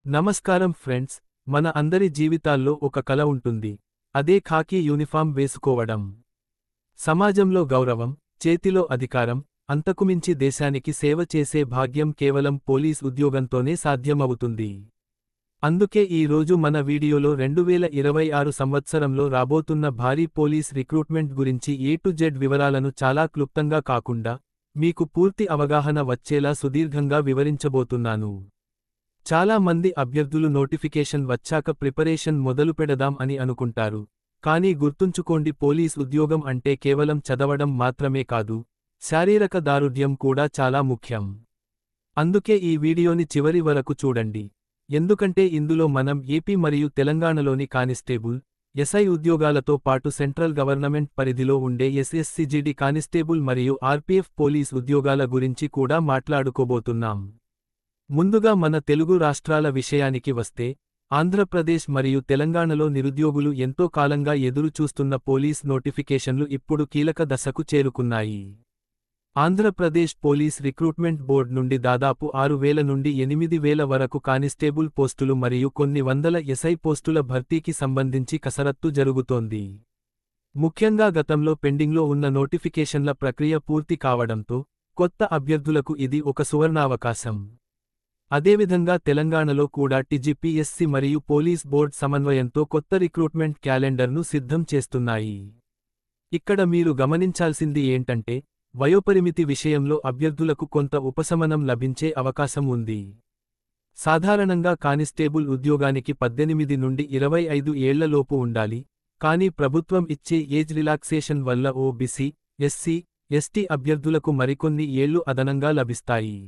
నమస్కారం ఫ్రెండ్స్, మన అందరి జీవితాల్లో ఒక కల ఉంటుంది. అదే ఖాకీ యూనిఫామ్ వేసుకోవడం. సమాజంలో గౌరవం, చేతిలో అధికారం, అంతకుమించి దేశానికి సేవ చేసే భాగ్యం కేవలం పోలీస్ ఉద్యోగంతోనే సాధ్యమవుతుంది. అందుకే ఈ రోజు మన వీడియోలో 2026 సంవత్సరంలో రాబోతున్న భారీ పోలీస్ రిక్రూట్మెంట్ గురించి A to Z వివరాలను చాలా క్లుప్తంగా కాకుండా, మీకు పూర్తి అవగాహన వచ్చేలా సుదీర్ఘంగా వివరించబోతున్నాను. చాలా మంది అభ్యర్థులు నోటిఫికేషన్ వచ్చాక ప్రిపరేషన్ మొదలుపెడదాం అని అనుకుంటారు. కానీ గుర్తుంచుకోండి, పోలీస్ ఉద్యోగం అంటే కేవలం చదవడం మాత్రమే కాదు, శారీరక దారుఢ్యం కూడా చాలా ముఖ్యం. అందుకే ఈ వీడియోని చివరి వరకు చూడండి. ఎందుకంటే ఇందులో మనం ఏపీ మరియు తెలంగాణలోని కానిస్టేబుల్, ఎస్ఐ ఉద్యోగాలతో పాటు సెంట్రల్ గవర్నమెంట్ పరిధిలో ఉండే ఎస్ఎస్సీజీడీ కానిస్టేబుల్ మరియు ఆర్పీఎఫ్ పోలీస్ ఉద్యోగాల గురించి కూడా మాట్లాడుకోబోతున్నాం. ముందుగా మన తెలుగు రాష్ట్రాల విషయానికి వస్తే, ఆంధ్రప్రదేశ్ మరియు తెలంగాణలో నిరుద్యోగులు ఎంతో కాలంగా ఎదురు చూస్తున్న పోలీస్ నోటిఫికేషన్లు ఇప్పుడు కీలక దశకు చేరుకున్నాయి. ఆంధ్రప్రదేశ్ పోలీస్ రిక్రూట్మెంట్ బోర్డ్ నుండి దాదాపు 6,000 నుండి 8,000 వరకు కానిస్టేబుల్ పోస్టులు మరియు కొన్ని వందల ఎస్ఐ పోస్టుల భర్తీకి సంబంధించి కసరత్తు జరుగుతోంది. ముఖ్యంగా గతంలో పెండింగ్లో ఉన్న నోటిఫికేషన్ల ప్రక్రియ పూర్తి కావడంతో, కొత్త అభ్యర్థులకు ఇది ఒక సువర్ణావకాశం. అదేవిధంగా తెలంగాణలో కూడా టీజీపీఎస్సీ మరియు పోలీస్ బోర్డ్ సమన్వయంతో కొత్త రిక్రూట్మెంట్ క్యాలెండర్ను సిద్ధం చేస్తున్నాయి. ఇక్కడ మీరు గమనించాల్సింది ఏంటంటే, వయోపరిమితి విషయంలో అభ్యర్థులకు కొంత ఉపశమనం లభించే అవకాశం ఉంది. సాధారణంగా కానిస్టేబుల్ ఉద్యోగానికి 18 నుండి 25 ఏళ్లలోపు ఉండాలి, కానీ ప్రభుత్వం ఇచ్చే ఏజ్ రిలాక్సేషన్ వల్ల ఓబీసీ, ఎస్సీ, ఎస్టీ అభ్యర్థులకు మరికొన్ని ఏళ్లు అదనంగా లభిస్తాయి.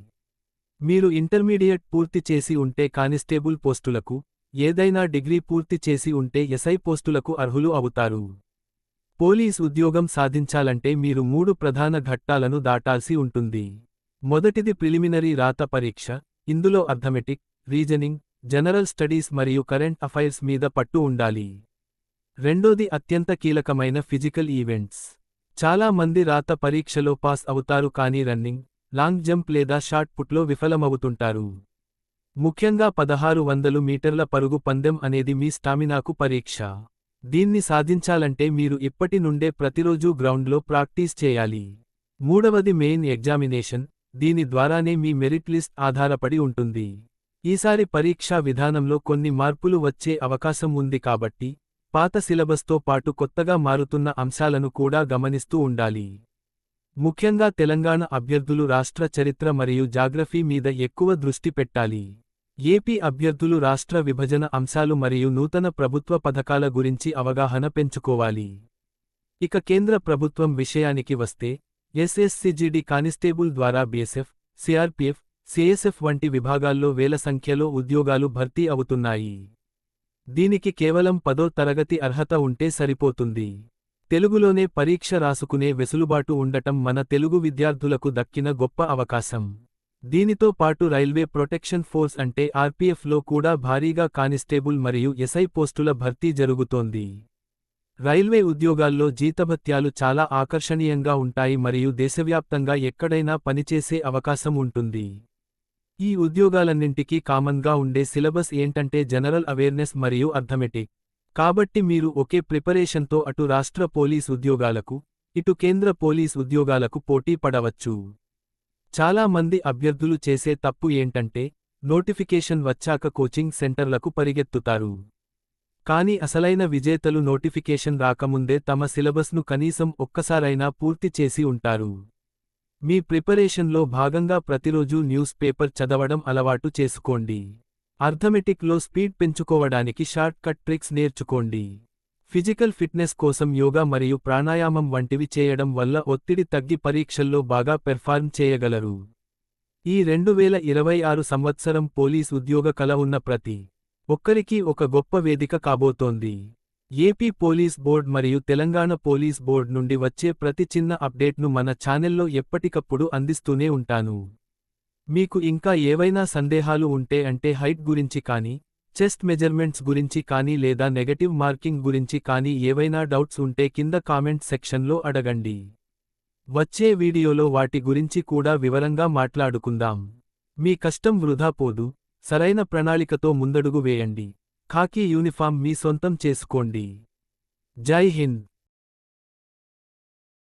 మీరు ఇంటర్మీడియట్ పూర్తి చేసి ఉంటే కానిస్టేబుల్ పోస్టులకు, ఏదైనా డిగ్రీ పూర్తి చేసి ఉంటే ఎస్ఐ పోస్టులకు అర్హులు అవుతారు. పోలీస్ ఉద్యోగం సాధించాలంటే మీరు 3 ప్రధాన ఘట్టాలను దాటాల్సి ఉంటుంది. మొదటిది ప్రిలిమినరీ రాత పరీక్ష, ఇందులో అర్థమెటిక్, రీజనింగ్, జనరల్ స్టడీస్ మరియు కరెంట్ అఫైర్స్ మీద పట్టు ఉండాలి. రెండోది అత్యంత కీలకమైన ఫిజికల్ ఈవెంట్స్. చాలా మంది రాత పరీక్షలో పాస్ అవుతారు కానీ రన్నింగ్, లాంగ్ జంప్ లేదా షాట్ పుట్లో విఫలమవుతుంటారు. ముఖ్యంగా 1600 మీటర్ల పరుగు పందెం అనేది మీ స్టామినాకు పరీక్ష. దీన్ని సాధించాలంటే మీరు ఇప్పటి నుండే ప్రతిరోజూ గ్రౌండ్లో ప్రాక్టీస్ చేయాలి. మూడవది మెయిన్ ఎగ్జామినేషన్, దీని ద్వారానే మీ మెరిట్ లిస్ట్ ఆధారపడి ఉంటుంది. ఈసారి పరీక్షా విధానంలో కొన్ని మార్పులు వచ్చే అవకాశం ఉంది కాబట్టి, పాత సిలబస్తో పాటు కొత్తగా మారుతున్న అంశాలను కూడా గమనిస్తూ ఉండాలి. ముఖ్యంగా తెలంగాణ అభ్యర్థులు రాష్ట్ర చరిత్ర మరియు జాగ్రఫీ మీద ఎక్కువ దృష్టి పెట్టాలి. ఏపీ అభ్యర్థులు రాష్ట్ర విభజన అంశాలు మరియు నూతన ప్రభుత్వ పథకాల గురించి అవగాహన పెంచుకోవాలి. ఇక కేంద్ర ప్రభుత్వం విషయానికి వస్తే, ఎస్ఎస్సీజీడీ కానిస్టేబుల్ ద్వారా బీఎస్ఎఫ్, సిఆర్పీఎఫ్, సిఎస్ఎఫ్ వంటి విభాగాల్లో వేల సంఖ్యలో ఉద్యోగాలు భర్తీ అవుతున్నాయి. దీనికి కేవలం 10వ తరగతి అర్హత ఉంటే సరిపోతుంది. తెలుగులోనే పరీక్ష రాసుకునే వెసులుబాటు ఉండటం మన తెలుగు విద్యార్థులకు దక్కిన గొప్ప అవకాశం. దీనితో పాటు రైల్వే ప్రొటెక్షన్ ఫోర్స్ అంటే ఆర్పీఎఫ్లో కూడా భారీగా కానిస్టేబుల్ మరియు ఎస్ఐ పోస్టుల భర్తీ జరుగుతోంది. రైల్వే ఉద్యోగాల్లో జీతభత్యాలు చాలా ఆకర్షణీయంగా ఉంటాయి మరియు దేశవ్యాప్తంగా ఎక్కడైనా పనిచేసే అవకాశం ఉంటుంది. ఈ ఉద్యోగాలన్నింటికీ కామన్గా ఉండే సిలబస్ ఏంటంటే జనరల్ అవేర్నెస్ మరియు అర్థమెటిక్. కాబట్టి మీరు ఒకే ప్రిపరేషన్తో అటు రాష్ట్ర పోలీస్ ఉద్యోగాలకు, ఇటు కేంద్ర పోలీస్ ఉద్యోగాలకు పోటీ పడవచ్చు. చాలా మంది అభ్యర్థులు చేసే తప్పు ఏంటంటే, నోటిఫికేషన్ వచ్చాక కోచింగ్ సెంటర్లకు పరిగెత్తుతారు. కానీ అసలైన విజేతలు నోటిఫికేషన్ రాకముందే తమ సిలబస్ను కనీసం ఒక్కసారైనా పూర్తి చేసి ఉంటారు. మీ ప్రిపరేషన్లో భాగంగా ప్రతిరోజూ న్యూస్ పేపర్ చదవడం అలవాటు చేసుకోండి. అర్థమెటిక్లో స్పీడ్ పెంచుకోవడానికి షార్ట్ కట్ ట్రిక్స్ నేర్చుకోండి. ఫిజికల్ ఫిట్నెస్ కోసం యోగా మరియు ప్రాణాయామం వంటివి చేయడం వల్ల ఒత్తిడి తగ్గి పరీక్షల్లో బాగా పెర్ఫార్మ్ చేయగలరు. ఈ 2026 సంవత్సరం పోలీస్ ఉద్యోగ కల ఉన్న ప్రతి ఒక్కరికీ ఒక గొప్ప వేదిక కాబోతోంది. ఏపీ పోలీస్ బోర్డ్ మరియు తెలంగాణ పోలీస్ బోర్డ్ నుండి వచ్చే ప్రతి చిన్న అప్డేట్ను మన ఛానెల్లో ఎప్పటికప్పుడు అందిస్తూనే ఉంటాను. మీకు ఇంకా ఏవైనా సందేహాలు ఉంటే అంటే హైట్ గురించి కానీ, చెస్ట్ మెజర్మెంట్స్ గురించి కానీ లేదా నెగటివ్ మార్కింగ్ గురించి కానీ ఏవైనా డౌట్స్ ఉంటే కింద కామెంట్ సెక్షన్లో అడగండి. వచ్చే వీడియోలో వాటి గురించి కూడా వివరంగా మాట్లాడుకుందాం. మీ కష్టం వృధా పోదు. సరైన ప్రణాళికతో ముందడుగు వేయండి. ఖాకీ యూనిఫామ్ మీ సొంతం చేసుకోండి. జై హింద్.